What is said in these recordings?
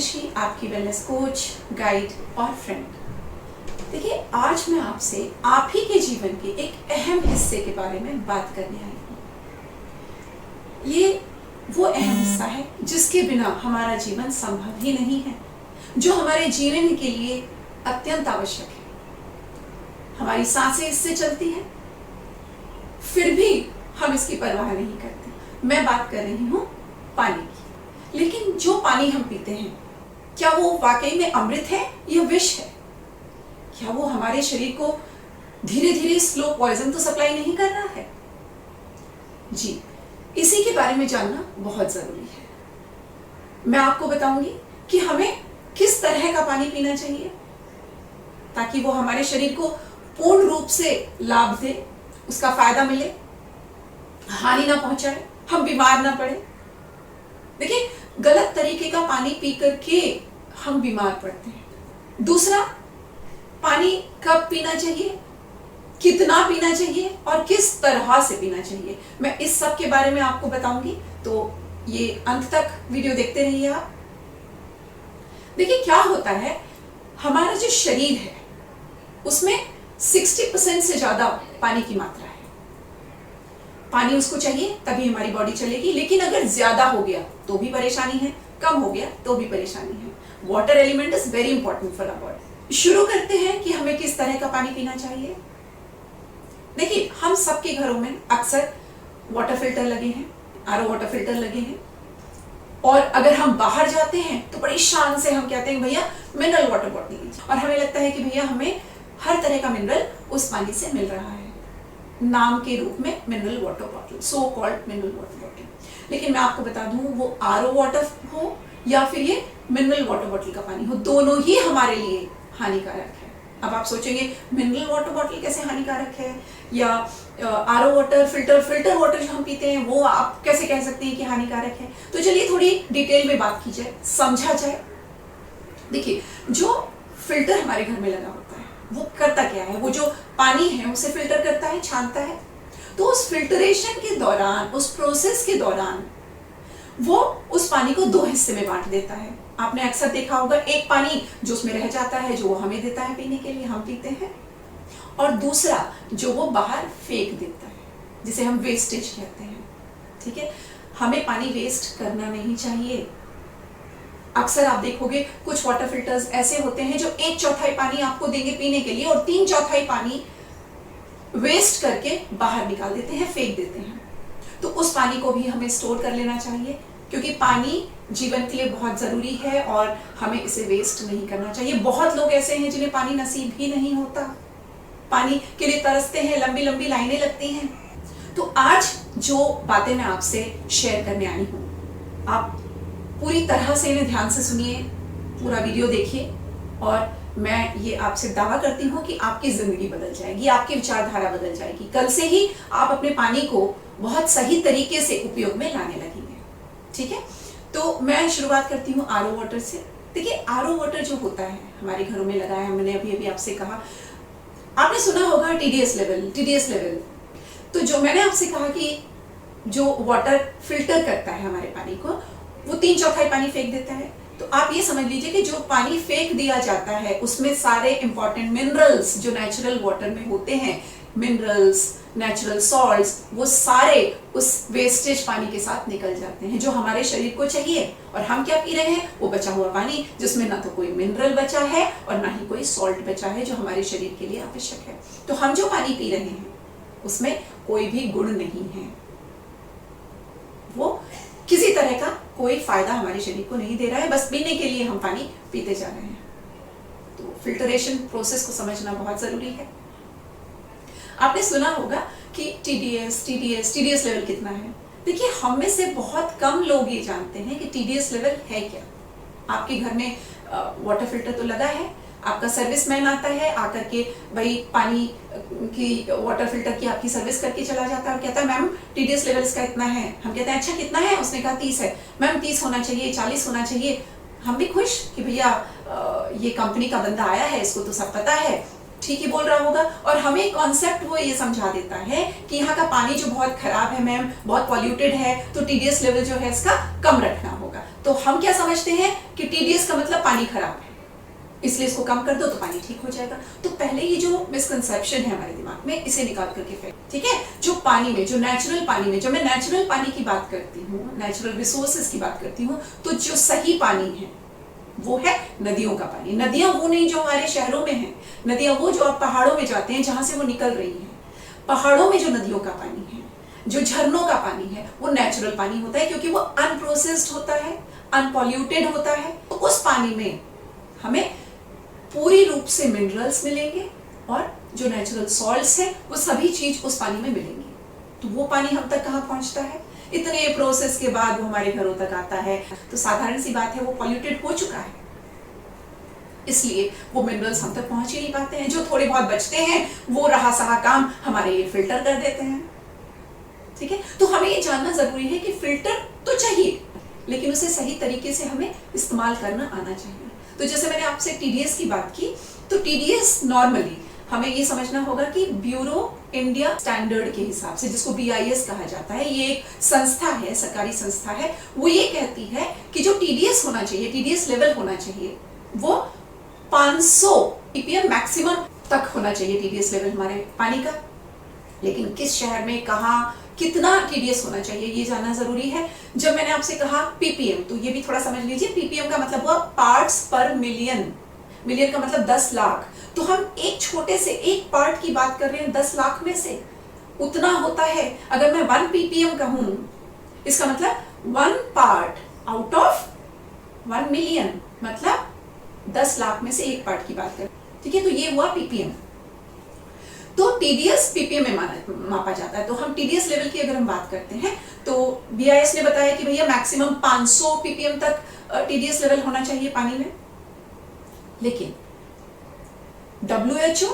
राजश्री, आपकी wellness coach, guide और friend. देखिए, आज मैं आपसे आप ही के जीवन के एक अहम हिस्से के बारे में बात करने आई हूँ। ये वो अहम हिस्सा है जिसके बिना हमारा जीवन संभव ही नहीं है, जो हमारे जीवन के लिए अत्यंत आवश्यक है। हमारी सांसें इससे चलती हैं, फिर भी हम इसकी परवाह नहीं करते। मैं बात कर रही हूँ पानी की। लेकिन जो पानी हम पीते हैं, क्या वो वाकई में अमृत है या विष है? क्या वो हमारे शरीर को धीरे धीरे स्लो पॉइजन तो सप्लाई नहीं कर रहा है? जी, इसी के बारे में जानना बहुत जरूरी है। मैं आपको बताऊंगी कि हमें किस तरह का पानी पीना चाहिए ताकि वो हमारे शरीर को पूर्ण रूप से लाभ दे, उसका फायदा मिले, हानि ना पहुंचाए, हम बीमार ना पड़े। देखिए, गलत तरीके का पानी पी करके हम बीमार पड़ते हैं। दूसरा, पानी कब पीना चाहिए, कितना पीना चाहिए और किस तरह से पीना चाहिए, मैं इस सब के बारे में आपको बताऊंगी। तो ये अंत तक वीडियो देखते रहिए आप। देखिए, क्या होता है, हमारा जो शरीर है उसमें 60% से ज्यादा पानी की मात्रा है। पानी उसको चाहिए तभी हमारी बॉडी चलेगी, लेकिन अगर ज्यादा हो गया तो भी परेशानी है, कम हो गया तो भी परेशानी है। Water element is very important for our body. शुरू करते हैं कि हमें किस तरह का पानी पीना चाहिए। देखिए, हम सबके घरों में अक्सर वाटर फिल्टर लगे हैं, आरओ वाटर फिल्टर लगे हैं, और अगर हम बाहर जाते हैं तो बड़ी शान से हम कहते हैं भैया मिनरल वाटर बॉटल लीजिए, और हमें लगता है कि भैया हमें हर तरह का मिनरल उस पानी से मिल रहा है, नाम के रूप में mineral water bottle, so called mineral water bottle. लेकिन मैं आपको बता दूं, वो आरओ वाटर हो या फिर ये मिनरल वाटर बॉटल का पानी हो, दोनों ही हमारे लिए हानिकारक है। अब आप सोचेंगे मिनरल वाटर बॉटल कैसे हानिकारक है, या आरओ वाटर फिल्टर वाटर जो हम पीते हैं वो आप कैसे कह सकते हैं कि हानिकारक है? तो चलिए थोड़ी डिटेल में बात की जाए, समझा जाए। देखिए, जो फिल्टर हमारे घर में लगा होता है वो करता क्या है, वो जो पानी है उसे फिल्टर करता है, छानता है। तो उस फिल्टरेशन के दौरान, उस प्रोसेस के दौरान वो उस पानी को दो हिस्से में बांट देता है। आपने अक्सर देखा होगा, एक पानी जो उसमें रह जाता है, जो वो हमें देता है पीने के लिए, हम पीते हैं, और दूसरा जो वो बाहर फेंक देता है, जिसे हम वेस्टेज कहते हैं। ठीक है, हमें पानी वेस्ट करना नहीं चाहिए। अक्सर आप देखोगे कुछ वाटर फिल्टर्स ऐसे होते हैं जो 1/4 पानी आपको देंगे पीने के लिए और 3/4 पानी वेस्ट करके बाहर निकाल देते हैं, फेंक देते हैं। तो उस पानी को भी हमें स्टोर कर लेना चाहिए, क्योंकि पानी जीवन के लिए बहुत जरूरी है और हमें इसे वेस्ट नहीं करना चाहिए। बहुत लोग ऐसे हैं जिन्हें पानी नसीब ही नहीं होता, पानी के लिए तरसते हैं, लंबी लंबी लाइनें लगती हैं। तो आज जो बातें मैं आपसे शेयर करने आई हूं, आप पूरी तरह से इन्हें ध्यान से सुनिए, पूरा वीडियो देखिए, और मैं ये आपसे दावा करती हूँ कि आपकी जिंदगी बदल जाएगी, आपकी विचारधारा बदल जाएगी। कल से ही आप अपने पानी को बहुत सही तरीके से उपयोग में लाने लगेंगे। ठीक है, तो मैं शुरुआत करती हूँ आरओ वाटर से। देखिए, आरओ वाटर जो होता है हमारे घरों में लगा है, मैंने अभी आपसे कहा, आपने सुना होगा टीडीएस लेवल। तो जो मैंने आपसे कहा कि जो वाटर फिल्टर करता है हमारे पानी को, वो 3/4 पानी फेंक देता है। तो आप ये समझ लीजिए कि जो पानी फेंक दिया जाता है उसमें सारे इंपॉर्टेंट मिनरल्स जो नेचुरल वाटर में होते हैं, मिनरल्स, नेचुरल सॉल्ट्स, वो सारे उस वेस्टेज पानी के साथ निकल जाते हैं जो हमारे शरीर को चाहिए। और हम क्या पी रहे हैं? वो बचा हुआ पानी, जिसमें ना तो कोई मिनरल बचा है और ना ही कोई सॉल्ट बचा है जो हमारे शरीर के लिए आवश्यक है। तो हम जो पानी पी रहे हैं उसमें कोई भी गुण नहीं है, वो किसी तरह का कोई फायदा हमारे शरीर को नहीं दे रहा है, बस पीने के लिए हम पानी पीते जा रहे हैं। तो फिल्टरेशन प्रोसेस को समझना बहुत जरूरी है। आपने सुना होगा कि टीडीएस लेवल कितना है। देखिए, हम में से बहुत कम लोग ये जानते हैं कि टीडीएस लेवल है क्या। आपके घर में वाटर फिल्टर तो लगा है, आपका सर्विसमैन आता है, आकर के भाई पानी की वाटर फिल्टर की आपकी सर्विस करके चला जाता है और कहता है मैम टीडीएस लेवल इसका इतना है। हम कहते हैं अच्छा कितना है? उसने कहा 30 है। मैम 30 होना चाहिए, 40 होना चाहिए। हम भी खुश कि भैया ये कंपनी का बंदा आया है, इसको तो सब पता है, ठीक ही बोल रहा होगा। और हमें कॉन्सेप्ट वो ये समझा देता है कि यहाँ का पानी जो बहुत खराब है मैम, बहुत पॉल्यूटेड है, तो टीडीएस लेवल जो है इसका कम रखना होगा। तो हम क्या समझते हैं कि टीडीएस का मतलब पानी खराब है, इसलिए इसको कम कर दो तो पानी ठीक हो जाएगा। तो पहले ये जो मिसकंसेप्शन है हमारे दिमाग में, इसे निकाल करके फेंक, ठीक है। जो पानी में, जो नेचुरल पानी में, जब मैं नेचुरल पानी की बात करती हूँ, नेचुरल रिसोर्सेज की बात करती हूँ, तो जो सही पानी है वो है नदियों का पानी। नदियां वो नहीं जो हमारे शहरों में है, नदियां वो जो आप पहाड़ों में जाते हैं जहां से वो निकल रही है। पहाड़ों में जो नदियों का पानी है, जो झरनों का पानी है, वो नेचुरल पानी होता है, क्योंकि वो अनप्रोसेस्ड होता है, अनपॉल्यूटेड होता है। तो उस पानी में हमें पूरी रूप से मिनरल्स मिलेंगे और जो नेचुरल सॉल्ट्स है वो सभी चीज उस पानी में मिलेंगी। तो वो पानी हम तक कहाँ पहुंचता है? इतने प्रोसेस के बाद वो हमारे घरों तक आता है। तो साधारण सी बात है, वो पॉल्यूटेड हो चुका है, इसलिए वो मिनरल्स हम तक पहुंच ही नहीं पाते हैं। जो थोड़े बहुत बचते हैं वो रहा सहा काम हमारे लिए फिल्टर कर देते हैं, ठीक है। तो हमें ये जानना जरूरी है कि फिल्टर तो चाहिए, लेकिन उसे सही तरीके से हमें इस्तेमाल करना आना चाहिए। तो जैसे मैंने आपसे टीडीएस की बात की, तो टीडीएस नॉर्मली हमें ये समझना होगा कि ब्यूरो इंडिया स्टैंडर्ड के हिसाब से, जिसको बीआईएस कहा जाता है, ये एक संस्था है, सरकारी संस्था है, वो ये कहती है कि जो टीडीएस होना चाहिए, टीडीएस लेवल होना चाहिए, वो 500 ppm मैक्सिमम तक होना चाहिए टीडीएस लेवल हमारे पानी का। लेकिन किस शहर में, कहाँ, कितना टीडीएस होना चाहिए, ये जानना जरूरी है। जब मैंने आपसे कहा पीपीएम, तो ये भी थोड़ा समझ लीजिए। पीपीएम का मतलब हुआ पार्ट्स पर मिलियन, मिलियन का मतलब 10 लाख। तो हम एक छोटे से एक पार्ट की बात कर रहे हैं 10 लाख में से, उतना होता है। अगर मैं 1 ppm कहूं, इसका मतलब 1 पार्ट आउट ऑफ 1 मिलियन, मतलब 10 लाख में से एक पार्ट की बात करें, ठीक है। तो ये हुआ पीपीएम। तो टीडीएस पीपीएम में मापा जाता है। तो हम टीडीएस लेवल की अगर हम बात करते हैं, तो बीआईएस ने बताया कि भैया मैक्सिमम 500 पीपीएम तक टीडीएस लेवल होना चाहिए पानी में। लेकिन डब्ल्यूएचओ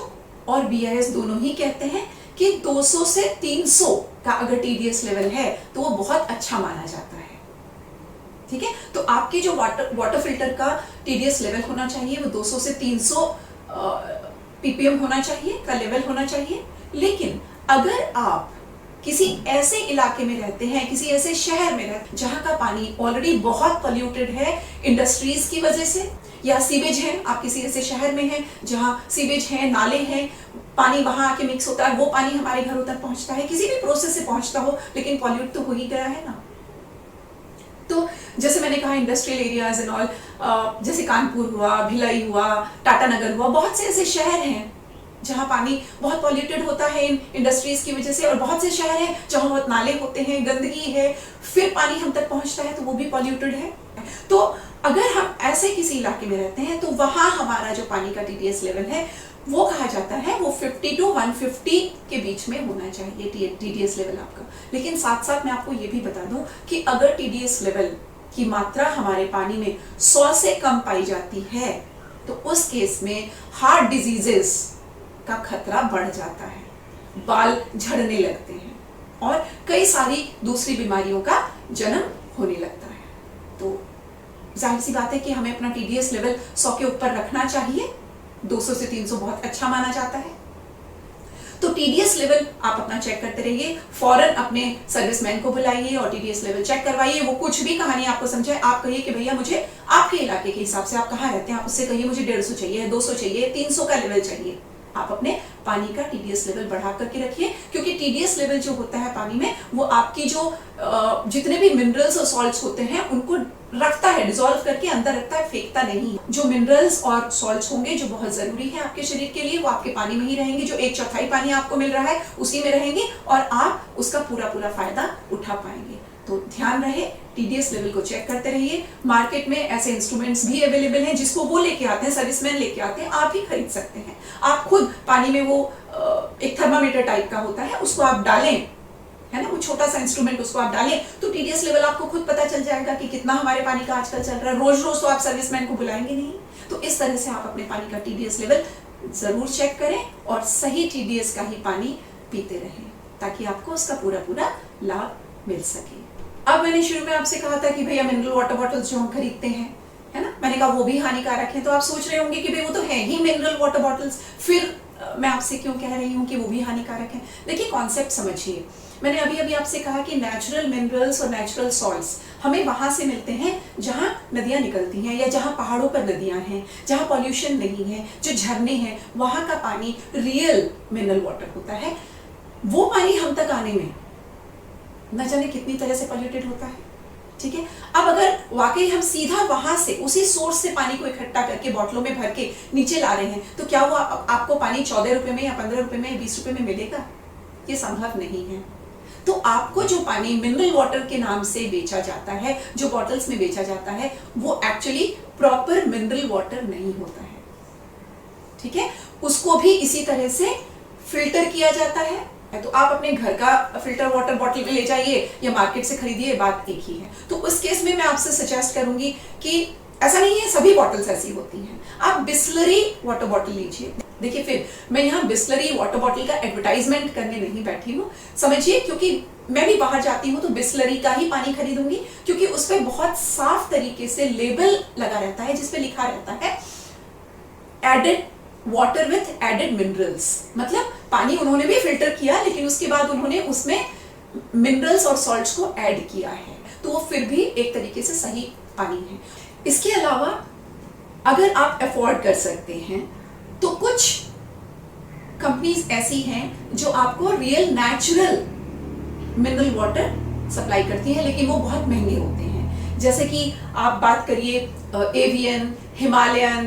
और बीआईएस दोनों ही कहते हैं कि 200 से 300 का अगर टीडीएस लेवल है तो वो बहुत अच्छा माना जाता है, ठीक है। तो आपके जो वाटर फिल्टर का टीडीएस लेवल होना चाहिए वो 200 से 300 पीपीएम होना चाहिए, का लेवल होना चाहिए। लेकिन अगर आप किसी ऐसे इलाके में रहते हैं, किसी ऐसे शहर में रहते हैं जहां का पानी ऑलरेडी बहुत पोल्यूटेड है इंडस्ट्रीज की वजह से, या सीवेज है, आप किसी ऐसे शहर में हैं जहां सीवेज है, नाले हैं, पानी वहां आके मिक्स होता है, वो पानी हमारे घरों तक पहुंचता है, किसी भी प्रोसेस से पहुंचता हो, लेकिन पॉल्यूट तो हो ही गया है ना। तो जैसे मैंने कहा इंडस्ट्रियल एरियाज एंड ऑल, जैसे कानपुर हुआ, भिलाई हुआ, टाटा नगर हुआ, बहुत से ऐसे शहर हैं जहां पानी बहुत पॉल्यूटेड होता है इन इंडस्ट्रीज की वजह से, और बहुत से शहर हैं जहां बहुत नाले होते हैं, गंदगी है, फिर पानी हम तक पहुंचता है तो वो भी पॉल्यूटेड है। तो अगर हम ऐसे किसी इलाके में रहते हैं तो वहां हमारा जो पानी का टीडीएस लेवल है वो कहा जाता है वो 50 to 150 के बीच में होना चाहिए टीडीएस लेवल आपका। लेकिन साथ साथ मैं आपको ये भी बता दूं कि अगर टीडीएस लेवल की मात्रा हमारे पानी में 100 से कम पाई जाती है तो उस केस में हार्ट डिजीजेस का खतरा बढ़ जाता है, बाल झड़ने लगते हैं और कई सारी दूसरी बीमारियों का जन्म होने लगता है। तो जाहिर सी बात है कि हमें अपना टीडीएस लेवल 100 के ऊपर रखना चाहिए, 200 से 300 बहुत अच्छा माना जाता है। तो टीडीएस लेवल आप अपना चेक करते रहिए, फौरन अपने सर्विसमैन को बुलाइए और टीडीएस लेवल चेक करवाइए। वो कुछ भी कहानी आपको समझाए, आप कहिए कि भैया मुझे आपके इलाके के हिसाब से, आप कहाँ रहते हैं, आप उससे कहिए मुझे 150 चाहिए, 200 चाहिए, 300 का लेवल चाहिए। आप अपने पानी का टीडीएस लेवल बढ़ा करके रखिए, क्योंकि टीडीएस लेवल जो होता है पानी में वो आपकी जो जितने भी मिनरल्स और सॉल्ट्स होते हैं उनको रखता है, डिसॉल्व करके अंदर रखता है, फेंकता नहीं। जो मिनरल्स और सॉल्ट्स होंगे जो बहुत जरूरी है आपके शरीर के लिए, वो आपके पानी में ही रहेंगे। जो 1/4 पानी आपको मिल रहा है उसी में रहेंगे और आप उसका पूरा फायदा उठा पाएंगे। तो ध्यान रहे, टीडीएस लेवल को चेक करते रहिए। मार्केट में ऐसे इंस्ट्रूमेंट्स भी अवेलेबल हैं जिसको वो लेके आते हैं, सर्विसमैन लेके आते हैं, आप ही खरीद सकते हैं। आप खुद पानी में वो एक थर्मामीटर टाइप का होता है, उसको आप डालें, है ना, वो छोटा सा इंस्ट्रूमेंट, उसको आप डालें तो टीडीएस लेवल आपको खुद पता चल जाएगा कि कितना हमारे पानी का आजकल चल रहा है। रोज रोज तो आप सर्विसमैन को बुलाएंगे नहीं। तो इस तरह से आप अपने पानी का टीडीएस लेवल जरूर चेक करें और सही टीडीएस का ही पानी पीते रहें, ताकि आपको उसका पूरा लाभ मिल सके। अब मैंने शुरू में आपसे कहा था कि भैया मिनरल वाटर बॉटल्स जो हम खरीदते हैं, है ना, मैंने कहा वो भी हानिकारक है। तो आप सोच रहे होंगे कि भाई वो तो है ही मिनरल वाटर बॉटल्स, फिर मैं आपसे क्यों कह रही हूँ कि वो भी हानिकारक है? देखिए, कॉन्सेप्ट समझिए। मैंने अभी अभी आपसे कहा कि नेचुरल मिनरल्स और नेचुरल सॉल्ट्स हमें वहां से मिलते हैं जहां नदियां निकलती हैं या जहां पहाड़ों पर नदियां हैं, जहां पॉल्यूशन नहीं है, जो झरने हैं, वहां का पानी रियल मिनरल वाटर होता है। वो पानी हम तक आने में न जाने कितनी तरह से पॉल्यूटेड होता है। ठीक है, अब अगर वाकई हम सीधा वहां से उसी सोर्स से पानी को इकट्ठा करके बोतलों में भर के नीचे ला रहे हैं, तो क्या वो आपको पानी 14 रुपए में या 15 रुपए में या 20 रुपए में मिलेगा? ये संभव नहीं है। तो आपको जो पानी मिनरल वाटर के नाम से बेचा जाता है, जो बॉटल्स में बेचा जाता है, वो एक्चुअली प्रॉपर मिनरल वाटर नहीं होता है। ठीक है, उसको भी इसी तरह से फिल्टर किया जाता है। तो आप अपने घर का फिल्टर वाटर बॉटल ले जाइए या मार्केट से खरीदिए, बात एक ही है। तो उस केस में मैं आपसे सजेस्ट करूंगी कि ऐसा नहीं है सभी बॉटल्स ऐसी होती हैं, आप बिस्लरी वाटर बॉटल लीजिए। देखिए, फिर मैं यहाँ बिस्लरी वाटर बॉटल का एडवर्टाइजमेंट करने नहीं बैठी हूँ, समझिए, क्योंकि मैं भी बाहर जाती हूँ तो बिस्लरी का ही पानी खरीदूंगी, क्योंकि उस पर बहुत साफ तरीके से लेबल लगा रहता है जिसपे लिखा रहता है added water with added minerals. मतलब पानी उन्होंने भी फिल्टर किया, लेकिन उसके बाद उन्होंने उसमें मिनरल्स और सॉल्ट्स को ऐड किया है, तो वो फिर भी एक तरीके से सही पानी है। इसके अलावा अगर आप अफोर्ड कर सकते हैं तो कुछ कंपनीज ऐसी हैं जो आपको real natural mineral water supply करती हैं, लेकिन वो बहुत महंगे होते हैं। जैसे कि आप बात करिए एवियन, हिमालयन,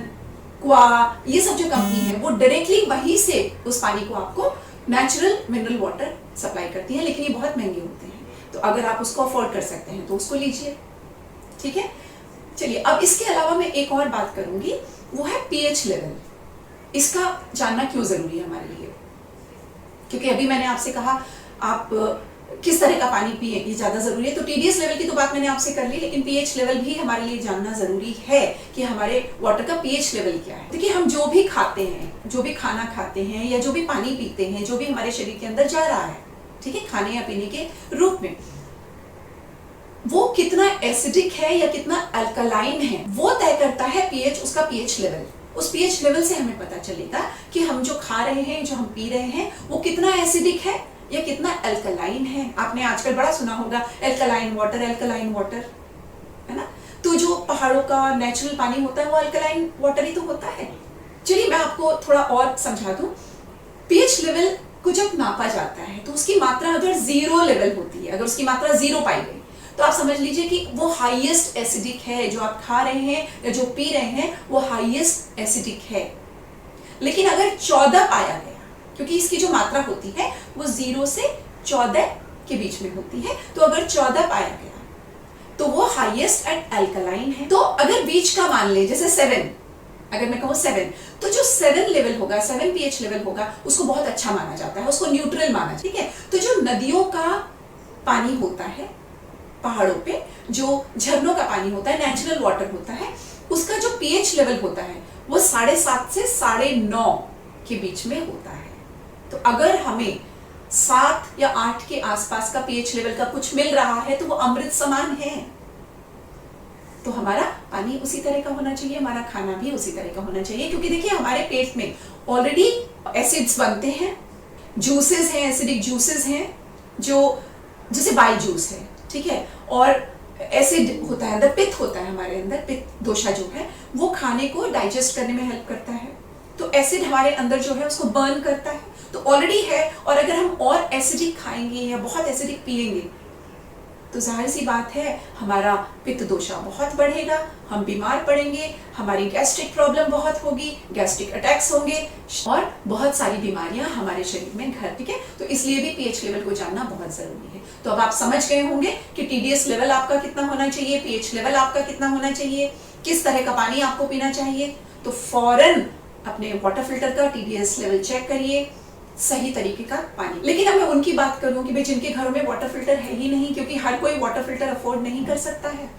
क्वा, ये सब जो कंपनी है वो डायरेक्टली वहीं से उस पानी को आपको नेचुरल मिनरल वाटर सप्लाई करती है, लेकिन ये बहुत महंगे होते हैं। तो अगर आप उसको अफोर्ड कर सकते हैं तो उसको लीजिए। ठीक है, चलिए, अब इसके अलावा मैं एक और बात करूंगी, वो है पीएच लेवल। इसका जानना क्यों जरूरी है हमारे लिए? क्योंकि अभी मैंने आपसे कहा आप किस तरह का पानी पिए, ये ज्यादा जरूरी है। तो टीडीएस लेवल की तो बात मैंने आपसे कर ली, लेकिन पीएच लेवल भी हमारे लिए जानना जरूरी है कि हमारे वाटर का पीएच लेवल क्या है। देखिए, हम जो भी खाते हैं, जो भी खाना खाते हैं या जो भी पानी पीते हैं, जो भी हमारे शरीर के अंदर जा रहा है, ठीक है, खाने या पीने के रूप में, वो कितना एसिडिक है या कितना अल्कलाइन है, वो तय करता है पीएच, उसका पीएच लेवल। उस पीएच लेवल से हमें पता चलेगा कि हम जो खा रहे हैं, जो हम पी रहे हैं, वो कितना एसिडिक है या कितना अल्कलाइन है। आपने आजकल बड़ा सुना होगा अल्कलाइन वाटर, है ना? तो जो पहाड़ों का नेचुरल पानी होता है वो अल्कलाइन वाटर ही तो होता है। चलिए, मैं आपको थोड़ा और समझा दूं। पीएच लेवल को जब नापा जाता है तो उसकी मात्रा अगर 0 लेवल होती है, अगर उसकी मात्रा 0 पाई गई, तो आप समझ लीजिए कि वो हाईएस्ट एसिडिक है। जो आप खा रहे हैं या जो पी रहे हैं वो हाईएस्ट एसिडिक है। लेकिन अगर 14 पाया गया, क्योंकि इसकी जो मात्रा होती है वो 0 से 14 के बीच में होती है, तो अगर 14 पाया गया तो वो हाईएस्ट एट अल्कलाइन है। तो अगर बीच का मान ले, जैसे 7, अगर मैं कहूँ 7, तो जो 7 लेवल होगा, 7 पीएच लेवल होगा, उसको बहुत अच्छा माना जाता है, उसको न्यूट्रल माना। ठीक है, तो जो नदियों का पानी होता है, पहाड़ों पे जो झरनों का पानी होता है, नेचुरल वाटर होता है, उसका जो पीएच लेवल होता है वो 7.5 से 9.5 के बीच में होता है। तो अगर हमें 7 या 8 के आसपास का पीएच लेवल का कुछ मिल रहा है तो वो अमृत समान है। तो हमारा पानी उसी तरह का होना चाहिए, हमारा खाना भी उसी तरह का होना चाहिए, क्योंकि देखिए हमारे पेट में ऑलरेडी एसिड्स बनते हैं, जूसेस हैं, एसिडिक जूसेस हैं, जो जैसे बाइल जूस है, ठीक है, और एसिड होता है अंदर, पित्त होता है हमारे अंदर, पित्त दोषा जो है वो खाने को डाइजेस्ट करने में हेल्प करता है। तो एसिड हमारे अंदर जो है उसको बर्न करता है, तो ऑलरेडी है। और अगर हम और एसिडिक खाएंगे या बहुत एसिडिक पिएंगे तो जाहिर सी बात है हमारा पित्त दोषा बहुत बढ़ेगा, हम बीमार पड़ेंगे, हमारी गैस्ट्रिक प्रॉब्लम बहुत होगी, गैस्ट्रिक अटैक्स होंगे और बहुत सारी बीमारियां हमारे शरीर में घर। ठीक है, तो इसलिए भी पीएच लेवल को जानना बहुत जरूरी है। तो अब आप समझ गए होंगे कि टीडीएस लेवल आपका कितना होना चाहिए, पीएच लेवल आपका कितना होना चाहिए, किस तरह का पानी आपको पीना चाहिए। तो फौरन अपने वाटर फिल्टर का टीडीएस लेवल चेक करिए, सही तरीके का पानी। लेकिन अब मैं उनकी बात करूं कि भाई जिनके घरों में वाटर फिल्टर है ही नहीं, क्योंकि हर कोई वाटर फिल्टर अफोर्ड नहीं कर सकता है,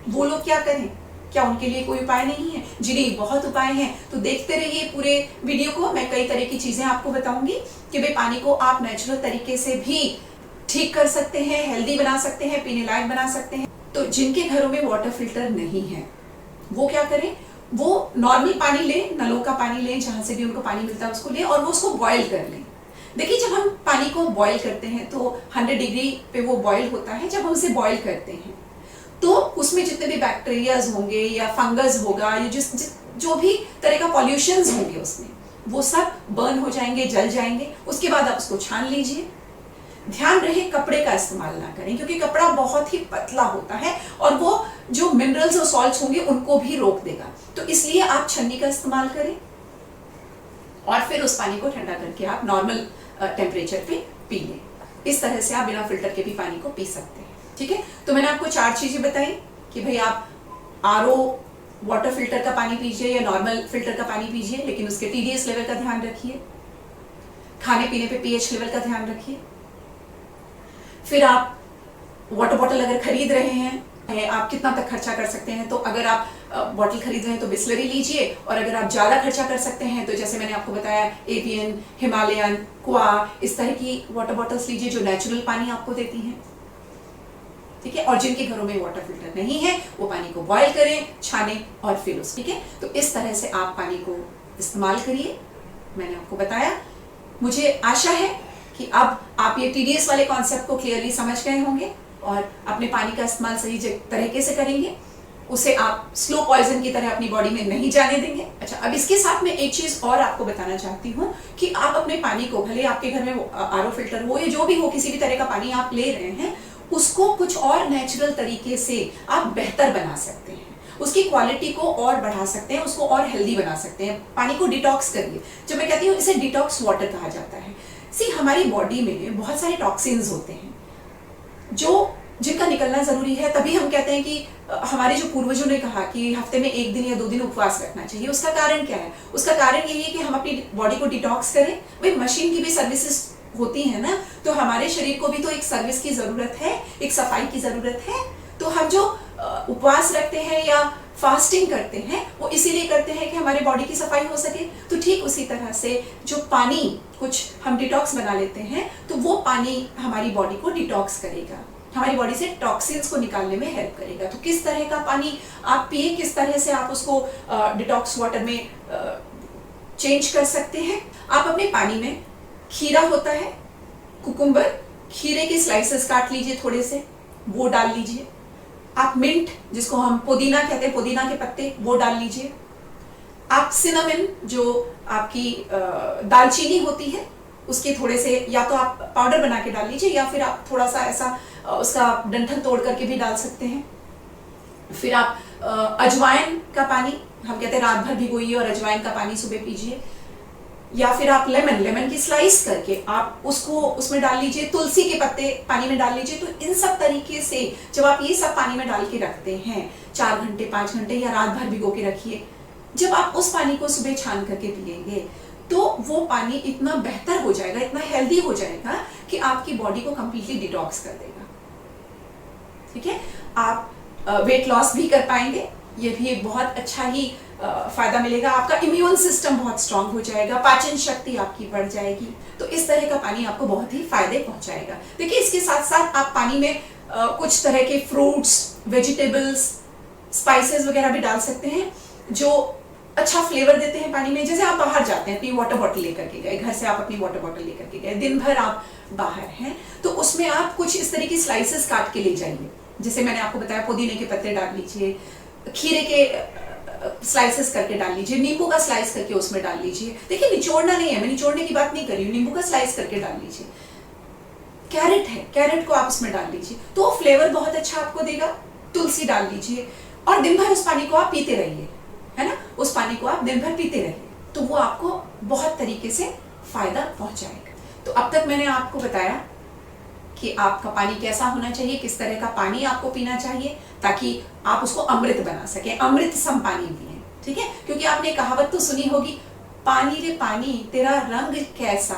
वो लोग क्या करें? क्या उनके लिए कोई उपाय नहीं है? जी नहीं, बहुत उपाय हैं। तो देखते रहिए पूरे वीडियो को, मैं कई तरह की चीजें आपको बताऊंगी कि भाई पानी को आप नेचुरल तरीके से भी ठीक कर सकते हैं, हेल्दी बना सकते हैं, पीने लायक बना सकते हैं। तो जिनके घरों में वाटर फिल्टर नहीं है वो क्या करें? वो नॉर्मल पानी लें, नलों का पानी लें, जहां से भी उनको पानी मिलता है उसको लें और वो उसको बॉईल कर लें। देखिए जब हम पानी को बॉईल करते हैं तो 100 डिग्री पे वो बॉईल होता है। जब हम उसे बॉईल करते हैं तो उसमें जितने भी बैक्टीरियाज होंगे या फंगस होगा या जो भी तरह का पॉल्यूशंस होंगे उसमें, वो सब बर्न हो जाएंगे, जल जाएंगे। उसके बाद आप उसको छान लीजिए। ध्यान रहे कपड़े का इस्तेमाल ना करें, क्योंकि कपड़ा बहुत ही पतला होता है और वो जो मिनरल्स और सॉल्ट्स होंगे उनको भी रोक देगा। तो इसलिए आप छन्नी का इस्तेमाल करें और फिर उस पानी को ठंडा करके आप नॉर्मल टेम्परेचर पे पी लें। इस तरह से आप बिना फिल्टर के भी पानी को पी सकते हैं। ठीक है, तो मैंने आपको 4 चीजें बताई कि भाई आप आरओ वाटर फिल्टर का पानी पीजिए या नॉर्मल फिल्टर का पानी पीजिए, लेकिन उसके टीडीएस लेवल का ध्यान रखिए। खाने पीने पे पीएच लेवल का ध्यान रखिए। फिर आप वाटर बॉटल अगर खरीद रहे हैं, आप कितना तक खर्चा कर सकते हैं। तो अगर आप बॉटल खरीद रहे हैं तो बिस्लरी लीजिए, और अगर आप ज्यादा खर्चा कर सकते हैं तो जैसे मैंने आपको बताया एवियन, हिमालयन, क्वा, इस तरह की वाटर बॉटल्स लीजिए जो नेचुरल पानी आपको देती हैं। ठीक है, और जिनके घरों में वाटर फिल्टर नहीं है वो पानी को बॉईल करें, छाने और फिर उस, ठीक है। तो इस तरह से आप पानी को इस्तेमाल करिए, मैंने आपको बताया। मुझे आशा है कि अब आप ये टीडीएस वाले कॉन्सेप्ट को क्लियरली समझ गए होंगे और अपने पानी का इस्तेमाल सही तरीके से करेंगे। उसे आप स्लो पॉइजन की तरह अपनी बॉडी में नहीं जाने देंगे। अच्छा, अब इसके साथ में एक चीज और आपको बताना चाहती हूँ कि आप अपने पानी को, भले आपके घर में आरओ फिल्टर हो या जो भी हो, किसी भी तरह का पानी आप ले रहे हैं, उसको कुछ और नेचुरल तरीके से आप बेहतर बना सकते हैं, उसकी क्वालिटी को और बढ़ा सकते हैं, उसको और हेल्दी बना सकते हैं। पानी को डिटॉक्स करिए। जब मैं कहती हूँ इसे डिटॉक्स वाटर कहा जाता है। हमारी बॉडी में बहुत सारे टॉक्सिन्स होते हैं जिनका निकलना जरूरी है। तभी हम कहते हैं कि हमारे जो पूर्वजों ने कहा कि हफ्ते में 1 दिन या 2 दिन उपवास रखना चाहिए। उसका कारण क्या है? उसका कारण यही है कि हम अपनी बॉडी को डिटॉक्स करें। भाई मशीन की भी सर्विसेज होती है ना, तो हमारे शरीर को भी तो एक सर्विस की जरूरत है, एक सफाई की जरूरत है। तो हम जो उपवास रखते हैं या फास्टिंग करते हैं वो इसीलिए करते हैं कि हमारे बॉडी की सफाई हो सके। तो ठीक उसी तरह से जो पानी कुछ हम डिटॉक्स बना लेते हैं, तो वो पानी हमारी बॉडी को डिटॉक्स करेगा, हमारी बॉडी से टॉक्सिन्स को निकालने में हेल्प करेगा। तो किस तरह का पानी आप पिए, किस तरह से आप उसको डिटॉक्स वाटर में चेंज कर सकते हैं। आप अपने पानी में खीरा होता है, कुकुम्बर, खीरे के स्लाइसेस काट लीजिए थोड़े से, वो डाल लीजिए। आप मिंट, जिसको हम पुदीना कहते हैं, पुदीना के पत्ते, वो डाल लीजिए। आप सिनेमन, जो आपकी दालचीनी होती है, उसके थोड़े से या तो आप पाउडर बना के डाल लीजिए या फिर आप थोड़ा सा ऐसा उसका डंठल तोड़ करके भी डाल सकते हैं। फिर आप अजवाइन का पानी, हम कहते हैं रात भर भिगोइए और अजवाइन का पानी सुबह पीजिए। या फिर आप लेमन की स्लाइस करके आप उसको उसमें डाल लीजिए। तुलसी के पत्ते पानी में डाल लीजिए। तो इन सब तरीके से जब आप ये सब पानी में डाल के रखते हैं 4 घंटे 5 घंटे या रात भर भिगो के रखिए, जब आप उस पानी को सुबह छान करके पिएंगे तो वो पानी इतना बेहतर हो जाएगा, इतना हेल्दी हो जाएगा कि आपकी बॉडी को कंप्लीटली डिटॉक्स कर देगा। ठीक है, आप वेट लॉस भी कर पाएंगे, ये भी एक बहुत अच्छा ही फायदा मिलेगा। आपका इम्यून सिस्टम बहुत स्ट्रांग हो जाएगा, पाचन शक्ति आपकी बढ़ जाएगी। तो इस तरह का पानी आपको बहुत ही फायदे पहुंचाएगा। देखिए, इसके साथ साथ आप पानी में कुछ तरह के फ्रूट्स, वेजिटेबल्स, स्पाइसेस वगैरह भी डाल सकते हैं जो अच्छा फ्लेवर देते हैं पानी में। जैसे आप बाहर जाते हैं, अपनी वाटर बॉटल लेकर के गए, घर से आप अपनी वाटर बॉटल लेकर के गए, दिन भर आप बाहर हैं, तो उसमें आप कुछ इस तरह की स्लाइसेस काट के ले जाइए। जैसे मैंने आपको बताया, पुदीने के पत्ते डाल लीजिए, खीरे के स्लाइसेस करके डाल लीजिए, नींबू का स्लाइस करके उसमें डाल लीजिए। देखिए, निचोड़ना नहीं है, मैं निचोड़ने की बात नहीं कर रही हूँ, नींबू का स्लाइस करके डाल लीजिए। कैरेट है, कैरेट को आप उसमें डाल लीजिए, तो फ्लेवर बहुत अच्छा आपको देगा। तुलसी डाल लीजिए और दिन भर उस पानी को आप पीते रहिए, है ना, उस पानी को आप दिन भर पीते रहिए, तो वो आपको बहुत तरीके से फायदा पहुंचाएगा। तो अब तक मैंने आपको बताया कि आपका पानी कैसा होना चाहिए, किस तरह का पानी आपको पीना चाहिए ताकि आप उसको अमृत बना सके, अमृत सम पानी पिए। ठीक है, क्योंकि आपने कहावत तो सुनी होगी, पानी रे पानी तेरा रंग कैसा।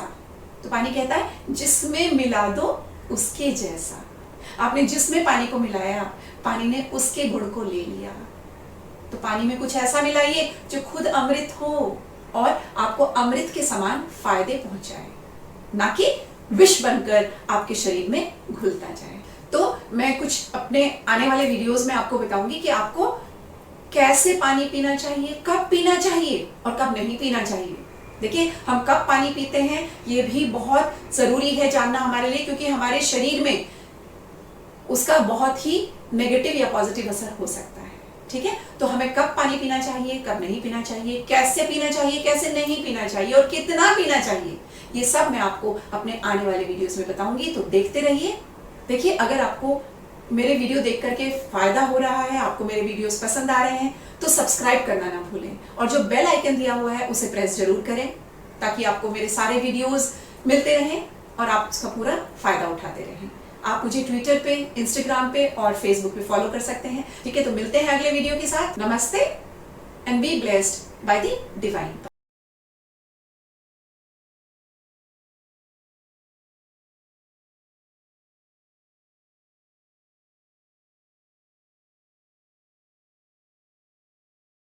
तो पानी कहता है जिसमें मिला दो उसके जैसा। आपने जिसमें पानी को मिलाया, पानी ने उसके गुण को ले लिया। तो पानी में कुछ ऐसा मिलाइए जो खुद अमृत हो और आपको अमृत के समान फायदे पहुंचाए, ना कि विष बनकर आपके शरीर में घुलता जाए। तो मैं कुछ अपने आने वाले वीडियोस में आपको बताऊंगी कि आपको कैसे पानी पीना चाहिए, कब पीना चाहिए और कब नहीं पीना चाहिए। देखिए, हम कब पानी पीते हैं ये भी बहुत जरूरी है जानना हमारे लिए, क्योंकि हमारे शरीर में उसका बहुत ही नेगेटिव या पॉजिटिव असर हो सकता है। ठीक है, तो हमें कब पानी पीना चाहिए, कब नहीं पीना चाहिए, कैसे पीना चाहिए, कैसे नहीं पीना चाहिए और कितना पीना चाहिए, ये सब मैं आपको अपने आने वाले वीडियोस में बताऊंगी, तो देखते रहिए। देखिए, अगर आपको मेरे वीडियो देख करके फायदा हो रहा है, आपको मेरे वीडियोस पसंद आ रहे हैं, तो सब्सक्राइब करना ना भूलें और जो बेल आइकन दिया हुआ है उसे प्रेस जरूर करें, ताकि आपको मेरे सारे वीडियोस मिलते रहें और आप उसका पूरा फायदा उठाते रहें। आप मुझे ट्विटर पे, इंस्टाग्राम पे और फेसबुक पे फॉलो कर सकते हैं। ठीक है, तो मिलते हैं अगले वीडियो के साथ। नमस्ते and be blessed by the divine.